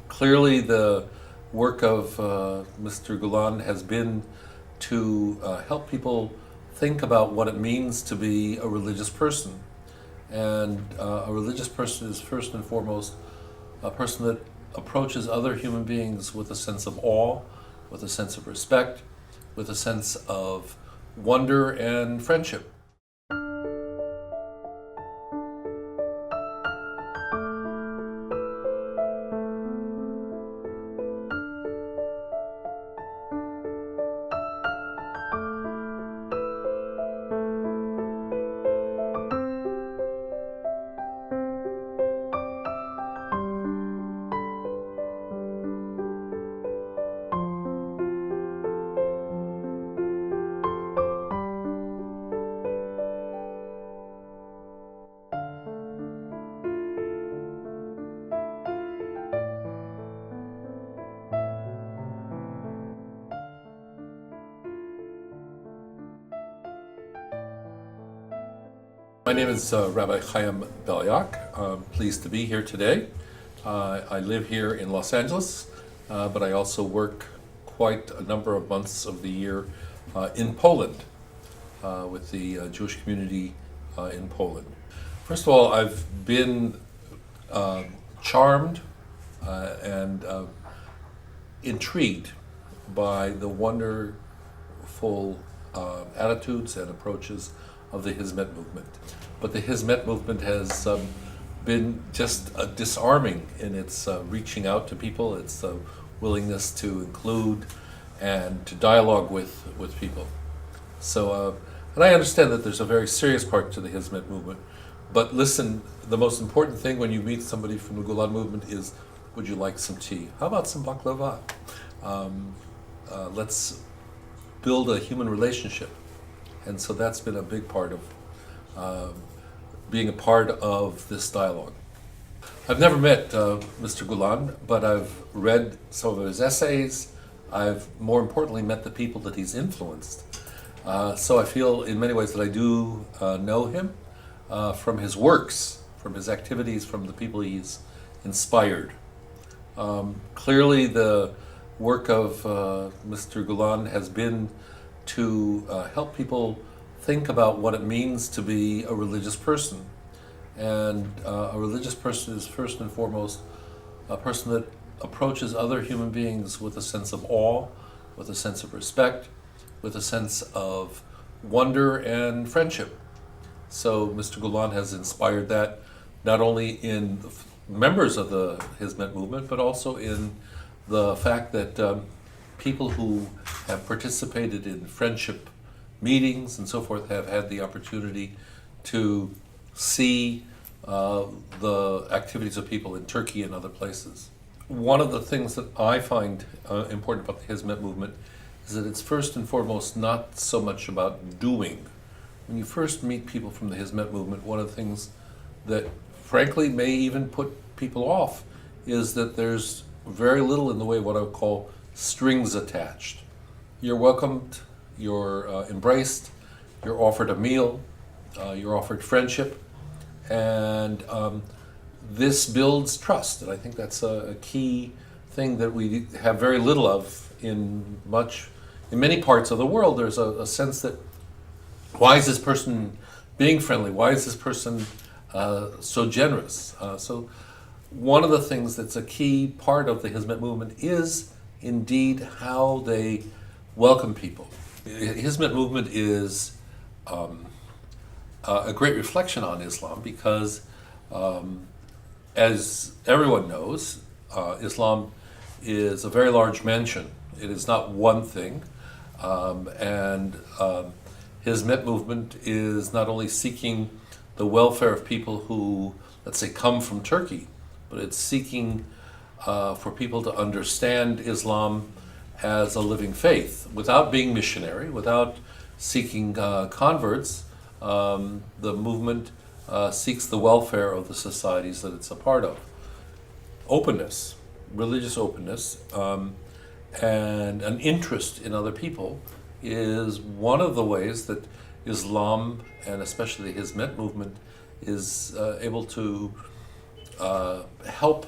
Clearly the work of Mr. Gulen has been to help people think about what it means to be a religious person. And a religious person is first and foremost a person that approaches other human beings with a sense of awe, with a sense of respect, with a sense of wonder and friendship. My name is Rabbi Haim Dov Beliak. I'm pleased to be here today. I live here in Los Angeles, but I also work quite a number of months of the year in Poland with the Jewish community in Poland. First of all, I've been charmed and intrigued by the wonderful attitudes and approaches of the Hizmet Movement. But the Hizmet Movement has been just disarming in its reaching out to people, its willingness to include and to dialogue with people. So, and I understand that there's a very serious part to the Hizmet Movement, but listen, the most important thing when you meet somebody from the Gulen Movement is, would you like some tea? How about some baklava? Let's build a human relationship. And so that's been a big part of being a part of this dialogue. I've never met Mr. Gulen, but I've read some of his essays. I've more importantly met the people that he's influenced. So I feel in many ways that I do know him from his works, from his activities, from the people he's inspired. Clearly the work of Mr. Gulen has been to help people think about what it means to be a religious person. And a religious person is first and foremost a person that approaches other human beings with a sense of awe, with a sense of respect, with a sense of wonder and friendship. So Mr. Gulen has inspired that not only in the members of the Hizmet Movement, but also in the fact that people who have participated in friendship meetings and so forth have had the opportunity to see the activities of people in Turkey and other places. One of the things that I find important about the Hizmet Movement is that it's first and foremost not so much about doing. When you first meet people from the Hizmet Movement, one of the things that frankly may even put people off is that there's very little in the way of what I would call strings attached. You're welcomed, you're embraced, you're offered a meal, you're offered friendship, and this builds trust. And I think that's a key thing that we have very little of in many parts of the world. There's a sense that, why is this person being friendly? Why is this person so generous? So one of the things that's a key part of the Hizmet Movement is indeed how they welcome people. Hizmet Movement is a great reflection on Islam because, as everyone knows, Islam is a very large mansion. It is not one thing, and Hizmet Movement is not only seeking the welfare of people who, let's say, come from Turkey, but it's seeking for people to understand Islam as a living faith without being missionary, without seeking converts. The movement seeks the welfare of the societies that it's a part of. Openness, religious openness, and an interest in other people is one of the ways that Islam, and especially the Hizmet movement, is able to help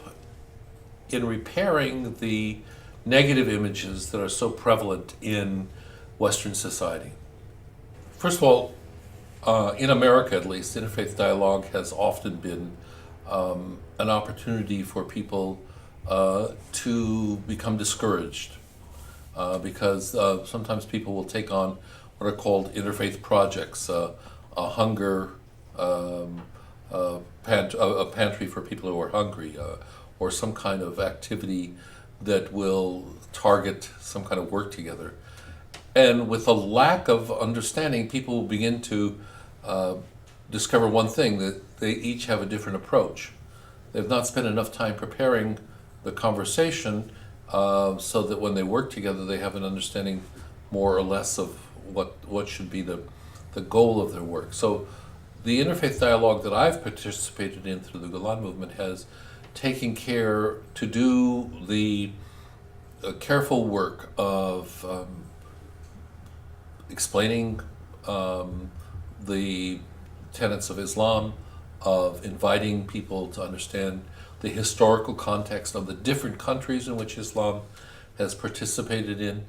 in repairing the negative images that are so prevalent in Western society. First of all, in America at least, interfaith dialogue has often been an opportunity for people to become discouraged because sometimes people will take on what are called interfaith projects, a hunger, a pantry for people who are hungry, or some kind of activity that will target some kind of work together. And with a lack of understanding, people will begin to discover one thing, that they each have a different approach. They've not spent enough time preparing the conversation so that when they work together, they have an understanding more or less of what should be the goal of their work. So the interfaith dialogue that I've participated in through the Gulen Movement has taken care to do the careful work of explaining the tenets of Islam, of inviting people to understand the historical context of the different countries in which Islam has participated in.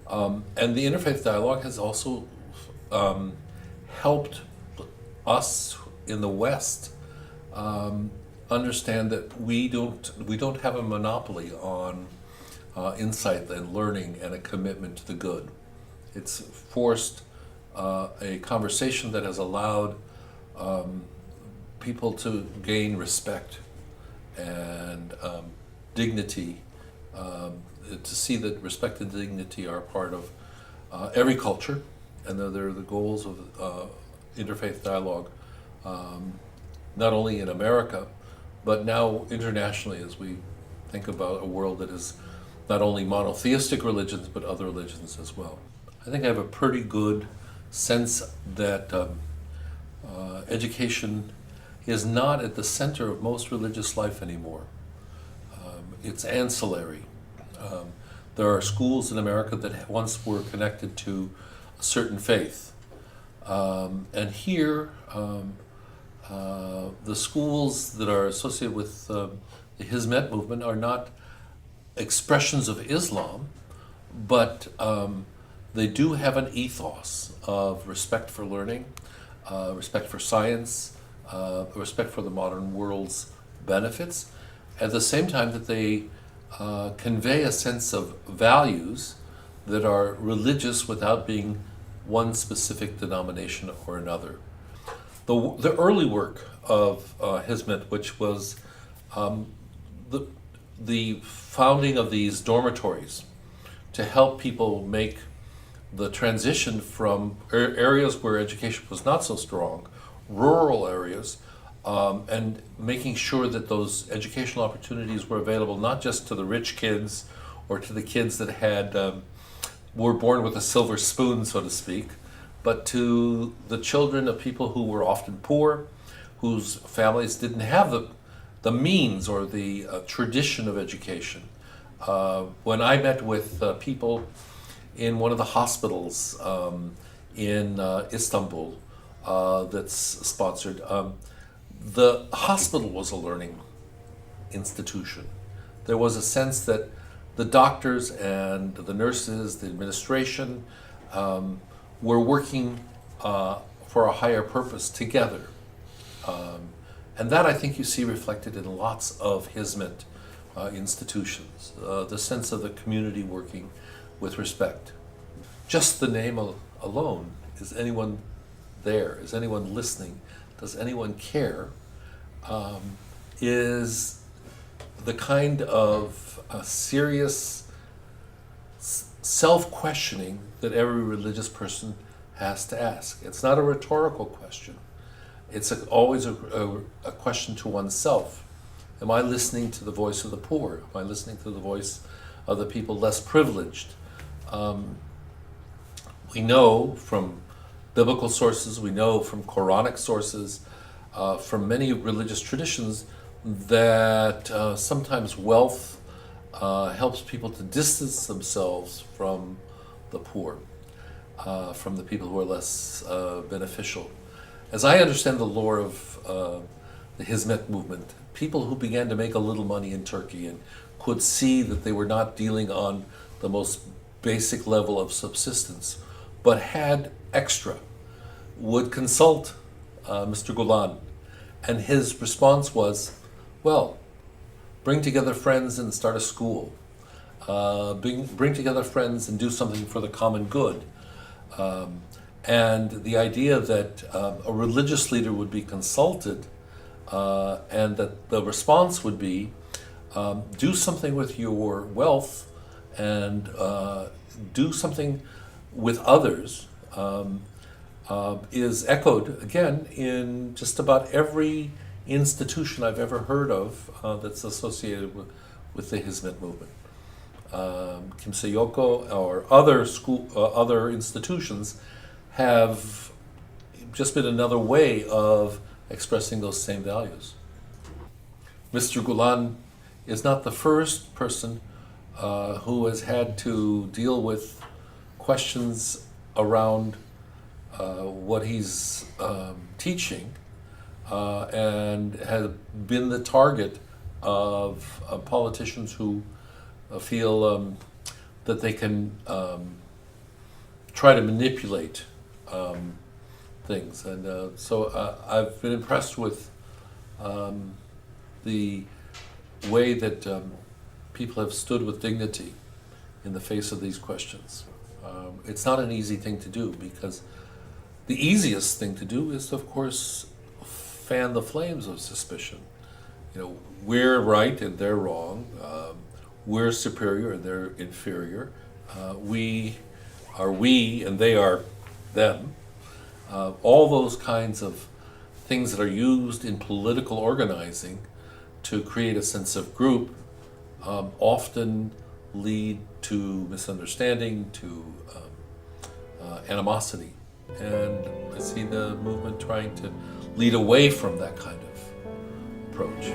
And the interfaith dialogue has also helped us in the West understand that we don't have a monopoly on insight and learning and a commitment to the good. It's forced a conversation that has allowed people to gain respect and dignity, to see that respect and dignity are part of every culture, and that they're the goals of interfaith dialogue, not only in America, but now internationally, as we think about a world that is not only monotheistic religions, but other religions as well. I think I have a pretty good sense that education is not at the center of most religious life anymore. It's ancillary. There are schools in America that once were connected to a certain faith. And here, the schools that are associated with the Hizmet Movement are not expressions of Islam, but they do have an ethos of respect for learning, respect for science, respect for the modern world's benefits, at the same time that they convey a sense of values that are religious without being one specific denomination or another. The early work of Hizmet, which was the founding of these dormitories to help people make the transition from areas where education was not so strong, rural areas, and making sure that those educational opportunities were available not just to the rich kids or to the kids that were born with a silver spoon, so to speak, but to the children of people who were often poor, whose families didn't have the means or the tradition of education. When I met with people in one of the hospitals in Istanbul that's sponsored, the hospital was a learning institution. There was a sense that the doctors and the nurses, the administration, were working for a higher purpose together. And that I think you see reflected in lots of Hizmet institutions, the sense of the community working with respect. Just the name alone, is anyone there? Is anyone listening? Does anyone care? Is the kind of serious self-questioning that every religious person has to ask. It's not a rhetorical question. It's always a question to oneself. Am I listening to the voice of the poor? Am I listening to the voice of the people less privileged? We know from biblical sources, we know from Quranic sources, from many religious traditions, that sometimes wealth helps people to distance themselves from the poor, from the people who are less beneficial. As I understand the lore of the Hizmet movement, people who began to make a little money in Turkey and could see that they were not dealing on the most basic level of subsistence, but had extra, would consult Mr. Gulen. And his response was, well, bring together friends and start a school. Bring together friends and do something for the common good. And the idea that a religious leader would be consulted and that the response would be, do something with your wealth and do something with others, is echoed again in just about every institution I've ever heard of that's associated with the Hizmet movement. 𝐀𝐭𝐤 or other institutions have just been another way of expressing those same values. Mr. Gulen is not the first person who has had to deal with questions around what he's teaching and has been the target of politicians who feel that they can try to manipulate things. And so I've been impressed with the way that people have stood with dignity in the face of these questions. It's not an easy thing to do, because the easiest thing to do is, of course, fan the flames of suspicion. You know, we're right and they're wrong. We're superior and they're inferior. We are we and they are them. All those kinds of things that are used in political organizing to create a sense of group often lead to misunderstanding, to animosity. And I see the movement trying to lead away from that kind of approach.